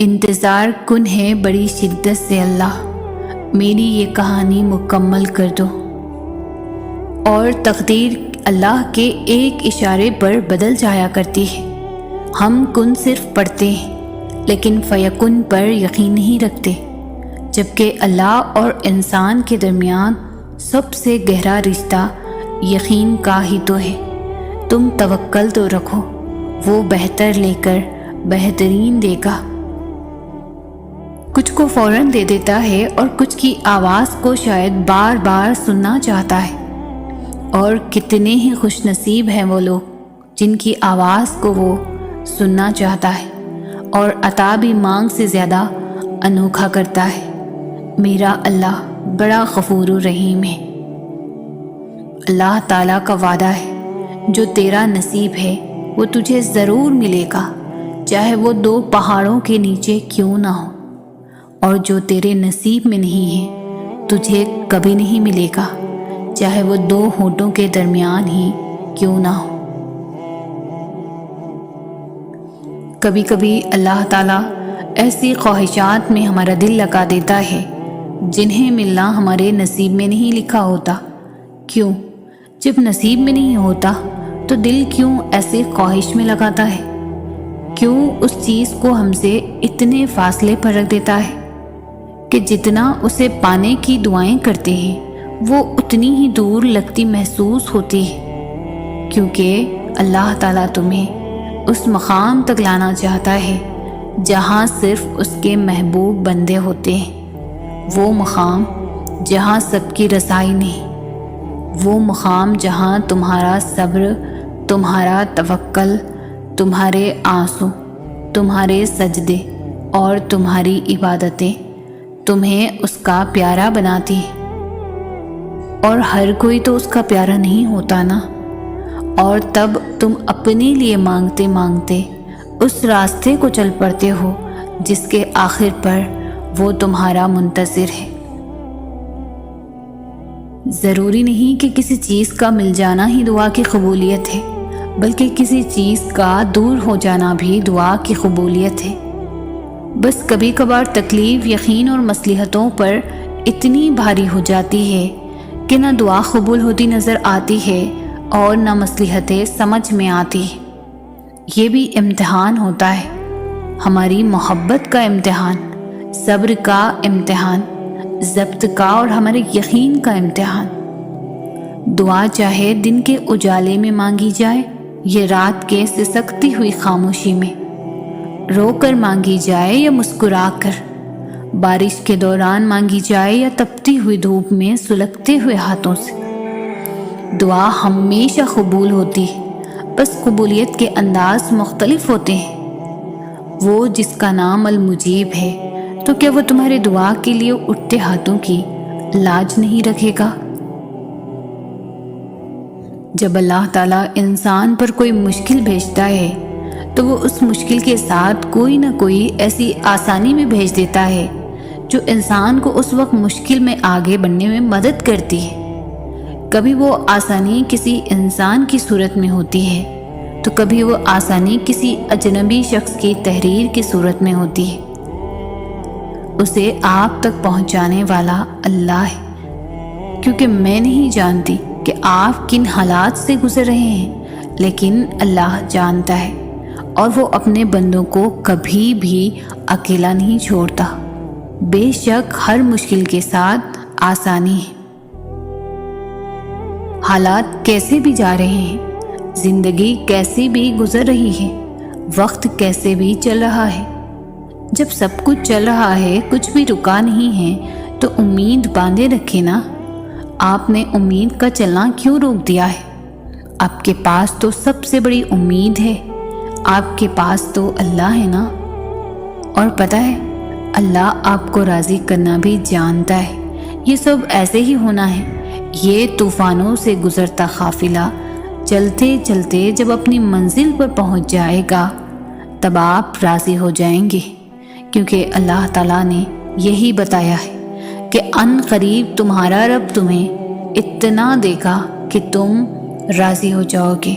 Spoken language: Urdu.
انتظار کن ہے بڑی شدت سے اللہ، میری یہ کہانی مکمل کر دو۔ اور تقدیر اللہ کے ایک اشارے پر بدل جایا کرتی ہے۔ ہم کن صرف پڑھتے ہیں لیکن فیکن پر یقین نہیں رکھتے، جبکہ اللہ اور انسان کے درمیان سب سے گہرا رشتہ یقین کا ہی تو ہے۔ تم توکل تو رکھو، وہ بہتر لے کر بہترین دے گا۔ کچھ کو فوراً دے دیتا ہے اور کچھ کی آواز کو شاید بار بار سننا چاہتا ہے، اور کتنے ہی خوش نصیب ہیں وہ لوگ جن کی آواز کو وہ سننا چاہتا ہے اور عطا بھی مانگ سے زیادہ انوکھا کرتا ہے۔ میرا اللہ بڑا غفور و رحیم ہے۔ اللہ تعالیٰ کا وعدہ ہے، جو تیرا نصیب ہے وہ تجھے ضرور ملے گا، چاہے وہ 2 پہاڑوں کے نیچے کیوں نہ ہو، اور جو تیرے نصیب میں نہیں ہے تجھے کبھی نہیں ملے گا، چاہے وہ 2 ہونٹوں کے درمیان ہی کیوں نہ ہو۔ کبھی کبھی اللہ تعالیٰ ایسی خواہشات میں ہمارا دل لگا دیتا ہے جنہیں ملنا ہمارے نصیب میں نہیں لکھا ہوتا۔ کیوں؟ جب نصیب میں نہیں ہوتا تو دل کیوں ایسے خواہش میں لگاتا ہے؟ کیوں اس چیز کو ہم سے اتنے فاصلے پر رکھ دیتا ہے کہ جتنا اسے پانے کی دعائیں کرتے ہیں وہ اتنی ہی دور لگتی محسوس ہوتی ہے؟ کیونکہ اللہ تعالیٰ تمہیں اس مقام تک لانا چاہتا ہے جہاں صرف اس کے محبوب بندے ہوتے ہیں، وہ مقام جہاں سب کی رسائی نہیں، وہ مقام جہاں تمہارا صبر، تمہارا توکل، تمہارے آنسو، تمہارے سجدے اور تمہاری عبادتیں تمہیں اس کا پیارا بناتی ہیں۔ اور ہر کوئی تو اس کا پیارا نہیں ہوتا نا، اور تب تم اپنے لیے مانگتے مانگتے اس راستے کو چل پڑتے ہو جس کے آخر پر وہ تمہارا منتظر ہے۔ ضروری نہیں کہ کسی چیز کا مل جانا ہی دعا کی قبولیت ہے، بلکہ کسی چیز کا دور ہو جانا بھی دعا کی قبولیت ہے۔ بس کبھی کبھار تکلیف یقین اور مصلحتوں پر اتنی بھاری ہو جاتی ہے کہ نہ دعا قبول ہوتی نظر آتی ہے اور نہ مصلحتیں سمجھ میں آتی۔ یہ بھی امتحان ہوتا ہے، ہماری محبت کا امتحان، صبر کا امتحان، ضبط کا اور ہمارے یقین کا امتحان۔ دعا چاہے دن کے اجالے میں مانگی جائے یا رات کے سسکتی ہوئی خاموشی میں، رو کر مانگی جائے یا مسکرا کر، بارش کے دوران مانگی جائے یا تپتی ہوئی دھوپ میں سلگتے ہوئے ہاتھوں سے، دعا ہمیشہ قبول ہوتی ہے، بس قبولیت کے انداز مختلف ہوتے ہیں۔ وہ جس کا نام المجیب ہے تو کیا وہ تمہارے دعا کے لیے اٹھتے ہاتھوں کی لاج نہیں رکھے گا؟ جب اللہ تعالیٰ انسان پر کوئی مشکل بھیجتا ہے تو وہ اس مشکل کے ساتھ کوئی نہ کوئی ایسی آسانی میں بھیج دیتا ہے جو انسان کو اس وقت مشکل میں آگے بڑھنے میں مدد کرتی ہے۔ کبھی وہ آسانی کسی انسان کی صورت میں ہوتی ہے تو کبھی وہ آسانی کسی اجنبی شخص کی تحریر کی صورت میں ہوتی ہے۔ اسے آپ تک پہنچانے والا اللہ ہے، کیونکہ میں نہیں جانتی کہ آپ کن حالات سے گزر رہے ہیں، لیکن اللہ جانتا ہے، اور وہ اپنے بندوں کو کبھی بھی اکیلا نہیں چھوڑتا۔ بے شک ہر مشکل کے ساتھ آسانی ہے۔ حالات کیسے بھی جا رہے ہیں، زندگی کیسے بھی گزر رہی ہے، وقت کیسے بھی چل رہا ہے، جب سب کچھ چل رہا ہے، کچھ بھی رکا نہیں ہے، تو امید باندھے رکھے نا۔ آپ نے امید کا چلنا کیوں روک دیا ہے؟ آپ کے پاس تو سب سے بڑی امید ہے، آپ کے پاس تو اللہ ہے نا۔ اور پتہ ہے، اللہ آپ کو راضی کرنا بھی جانتا ہے۔ یہ سب ایسے ہی ہونا ہے۔ یہ طوفانوں سے گزرتا قافلہ چلتے چلتے جب اپنی منزل پر پہنچ جائے گا تب آپ راضی ہو جائیں گے، کیونکہ اللہ تعالیٰ نے یہی بتایا ہے کہ ان قریب تمہارا رب تمہیں اتنا دے گا کہ تم راضی ہو جاؤ گے۔